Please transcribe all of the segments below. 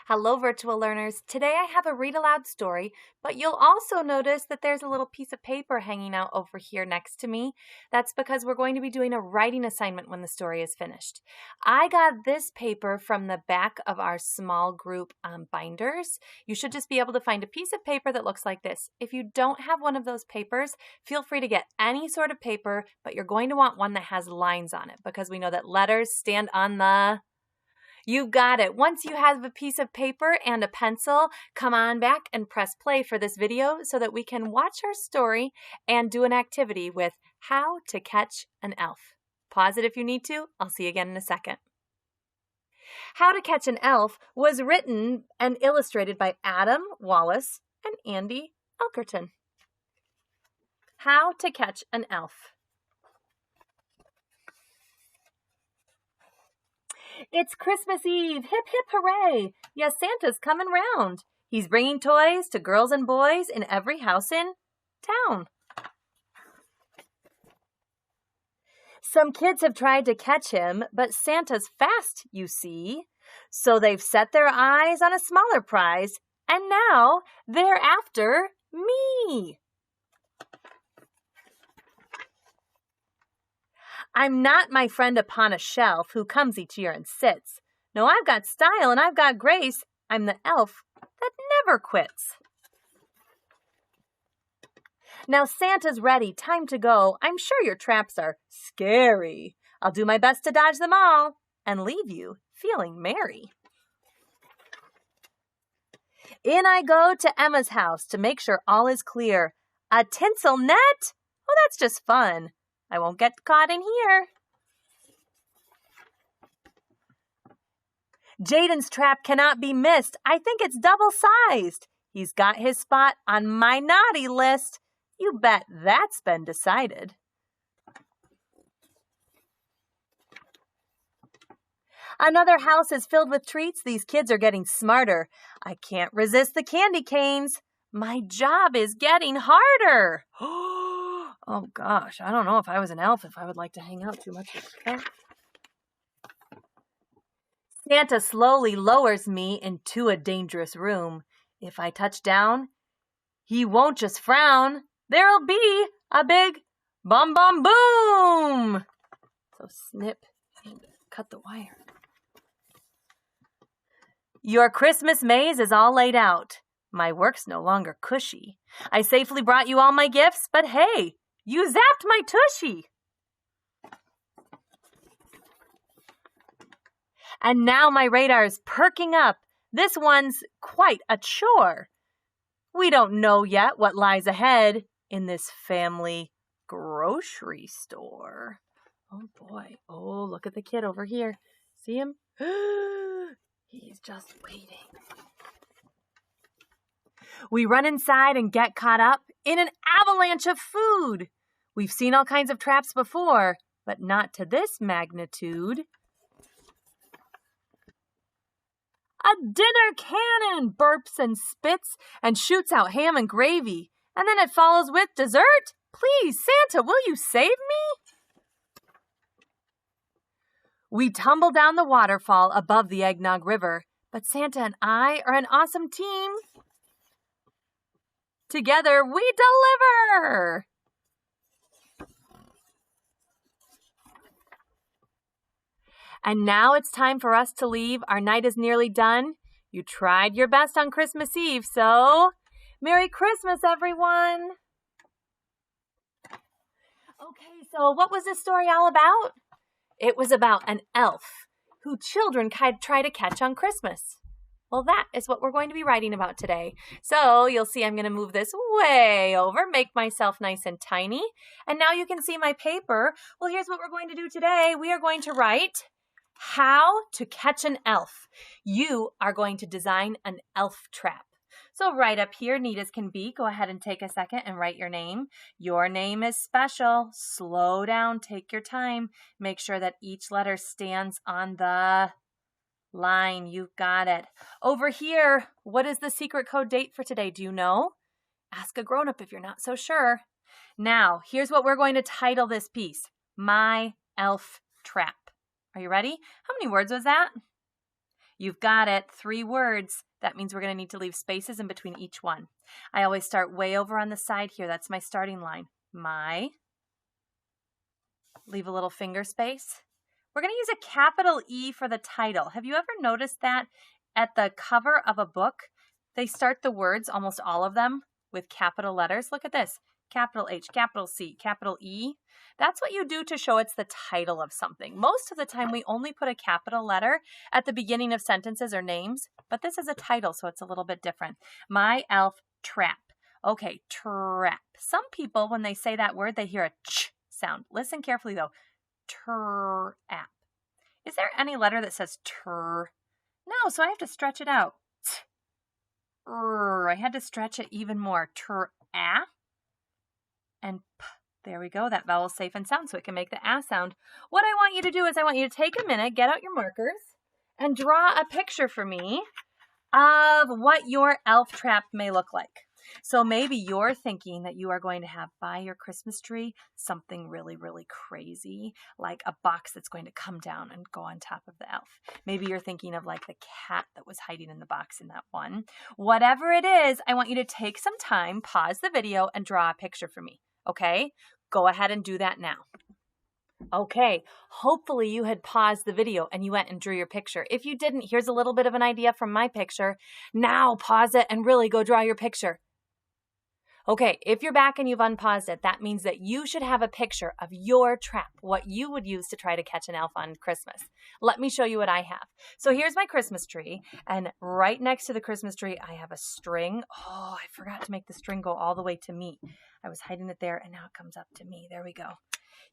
Hello, virtual learners. Today I have a read aloud story, but you'll also notice that there's a little piece of paper hanging out over here next to me. That's because we're going to be doing a writing assignment when the story is finished. I got this paper from the back of our small group binders. You should just be able to find a piece of paper that looks like this. If you don't have one of those papers, feel free to get any sort of paper, but you're going to want one that has lines on it because we know that letters stand on the... You got it. Once you have a piece of paper and a pencil, come on back and press play for this video so that we can watch our story and do an activity with How to Catch an Elf. Pause it if you need to. I'll see you again in a second. How to Catch an Elf was written and illustrated by Adam Wallace and Andy Elkerton. How to Catch an Elf. It's Christmas Eve, hip hip hooray! Yes, Santa's coming round. He's bringing toys to girls and boys in every house in town. Some kids have tried to catch him, but Santa's fast, you see. So they've set their eyes on a smaller prize, and now they're after me. I'm not my friend upon a shelf who comes each year and sits. No, I've got style and I've got grace. I'm the elf that never quits. Now Santa's ready, time to go. I'm sure your traps are scary. I'll do my best to dodge them all and leave you feeling merry. In I go to Emma's house to make sure all is clear. A tinsel net? Oh, that's just fun. I won't get caught in here. Jaden's trap cannot be missed. I think it's double-sized. He's got his spot on my naughty list. You bet that's been decided. Another house is filled with treats. These kids are getting smarter. I can't resist the candy canes. My job is getting harder. Oh gosh, I don't know if I was an elf if I would like to hang out too much with the elf. Santa slowly lowers me into a dangerous room. If I touch down, he won't just frown. There'll be a big bum bum boom. So snip and cut the wire. Your Christmas maze is all laid out. My work's no longer cushy. I safely brought you all my gifts, but hey, you zapped my tushy. And now my radar's perking up. This one's quite a chore. We don't know yet what lies ahead in this family grocery store. Oh boy. Oh, look at the kid over here. See him? He's just waiting. We run inside and get caught up in an avalanche of food. We've seen all kinds of traps before, but not to this magnitude. A dinner cannon burps and spits and shoots out ham and gravy, and then it follows with dessert. Please, Santa, will you save me? We tumble down the waterfall above the Eggnog River, but Santa and I are an awesome team. Together we deliver! And now it's time for us to leave. Our night is nearly done. You tried your best on Christmas Eve, so Merry Christmas, everyone! Okay, so what was this story all about? It was about an elf who children try to catch on Christmas. Well, that is what we're going to be writing about today. So you'll see I'm going to move this way over, make myself nice and tiny. And now you can see my paper. Well, here's what we're going to do today. We are going to write How to Catch an Elf. You are going to design an elf trap. So right up here, neat as can be, go ahead and take a second and write your name. Your name is special. Slow down, take your time. Make sure that each letter stands on the line. You've got it. Over here, what is the secret code date for today? Do you know? Ask a grown-up if you're not so sure. Now, here's what we're going to title this piece. My Elf Trap. Are you ready? How many words was that? You've got it. 3 words. That means we're going to need to leave spaces in between each one. I always start way over on the side here. That's my starting line. My. Leave a little finger space. We're going to use a capital E for the title. Have you ever noticed that at the cover of a book, they start the words, almost all of them, with capital letters? Look at this. Capital H, capital C, capital E. That's what you do to show it's the title of something. Most of the time, we only put a capital letter at the beginning of sentences or names, but this is a title, so it's a little bit different. My elf trap. Okay, trap. Some people, when they say that word, they hear a ch sound. Listen carefully, though. Trap. Is there any letter that says tur? No, so I have to stretch it out. I had to stretch it even more. Trap. And p. There we go. That vowel's safe and sound, so it can make the a sound. What I want you to do is I want you to take a minute, get out your markers, and draw a picture for me of what your elf trap may look like. So maybe you're thinking that you are going to have by your Christmas tree something really, really crazy, like a box that's going to come down and go on top of the elf. Maybe you're thinking of like the cat that was hiding in the box in that one. Whatever it is, I want you to take some time, pause the video, and draw a picture for me. Okay? Go ahead and do that now. Okay, hopefully you had paused the video and you went and drew your picture. If you didn't, here's a little bit of an idea from my picture. Now pause it and really go draw your picture. Okay, if you're back and you've unpaused it, that means that you should have a picture of your trap, what you would use to try to catch an elf on Christmas. Let me show you what I have. So here's my Christmas tree, and right next to the Christmas tree, I have a string. Oh, I forgot to make the string go all the way to me. I was hiding it there, and now it comes up to me. There we go.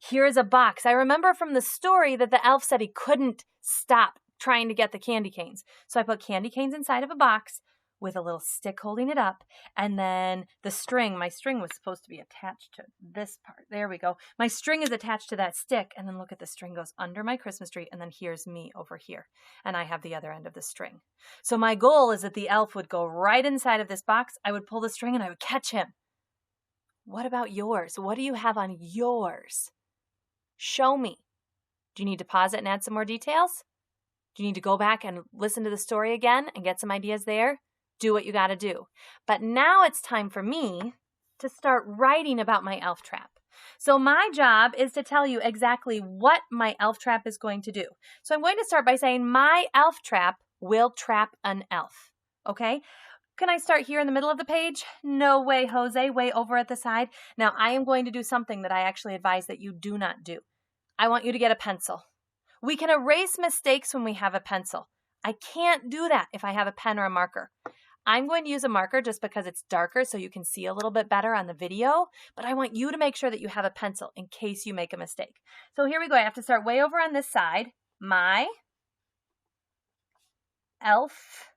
Here's a box. I remember from the story that the elf said he couldn't stop trying to get the candy canes. So I put candy canes inside of a box with a little stick holding it up, and then the string, my string was supposed to be attached to this part. There we go. My string is attached to that stick, and then look at the string goes under my Christmas tree, and then here's me over here, and I have the other end of the string. So my goal is that the elf would go right inside of this box, I would pull the string, and I would catch him. What about yours? What do you have on yours? Show me. Do you need to pause it and add some more details? Do you need to go back and listen to the story again and get some ideas there? Do what you got to do. But now it's time for me to start writing about my elf trap. So my job is to tell you exactly what my elf trap is going to do. So I'm going to start by saying my elf trap will trap an elf. Okay? Can I start here in the middle of the page? No way, Jose, way over at the side. Now I am going to do something that I actually advise that you do not do. I want you to get a pencil. We can erase mistakes when we have a pencil. I can't do that if I have a pen or a marker. I'm going to use a marker just because it's darker so you can see a little bit better on the video, but I want you to make sure that you have a pencil in case you make a mistake. So here we go. I have to start way over on this side. My elf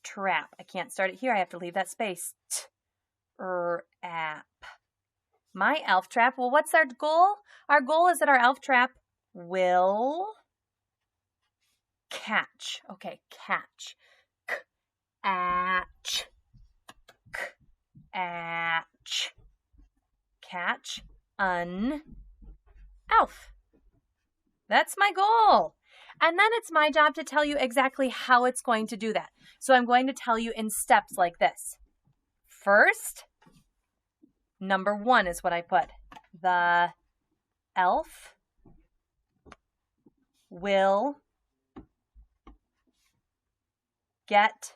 trap. I can't start it here. I have to leave that space. Trap. My elf trap. Well, what's our goal? Our goal is that our elf trap will catch. Okay, catch. Catch. Catch an elf. That's my goal. And then it's my job to tell you exactly how it's going to do that. So I'm going to tell you in steps like this. First, number 1 is what I put. The elf will get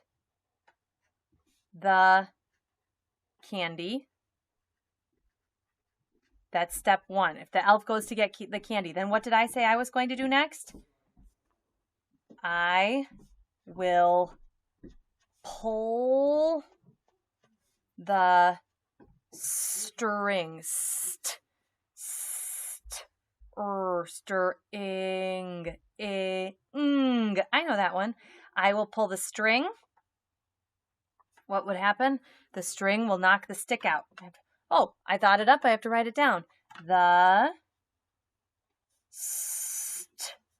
the candy. That's step 1. If the elf goes to get the candy, then what did I say I was going to do next? I will pull the string. String. I know that one. I will pull the string. What would happen? The string will knock the stick out. Oh, I thought it up. I have to write it down. The string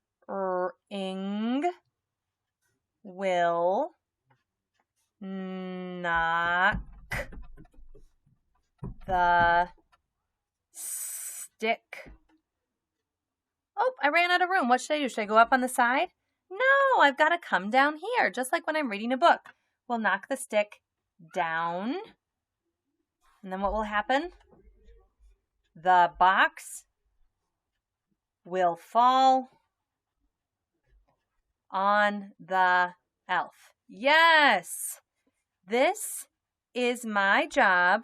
will knock the stick. Oh, I ran out of room. What should I do? Should I go up on the side? No, I've got to come down here, just like when I'm reading a book. We'll knock the stick down. And then what will happen? The box will fall on the elf. Yes, this is my job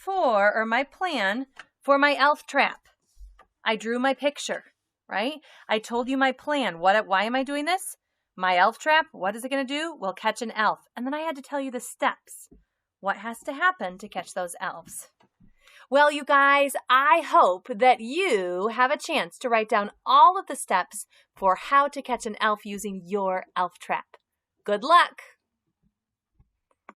or my plan for my elf trap. I drew my picture, right? I told you my plan. Why am I doing this? My elf trap, what is it going to do? We'll catch an elf. And then I had to tell you the steps. What has to happen to catch those elves? Well, you guys, I hope that you have a chance to write down all of the steps for how to catch an elf using your elf trap. Good luck!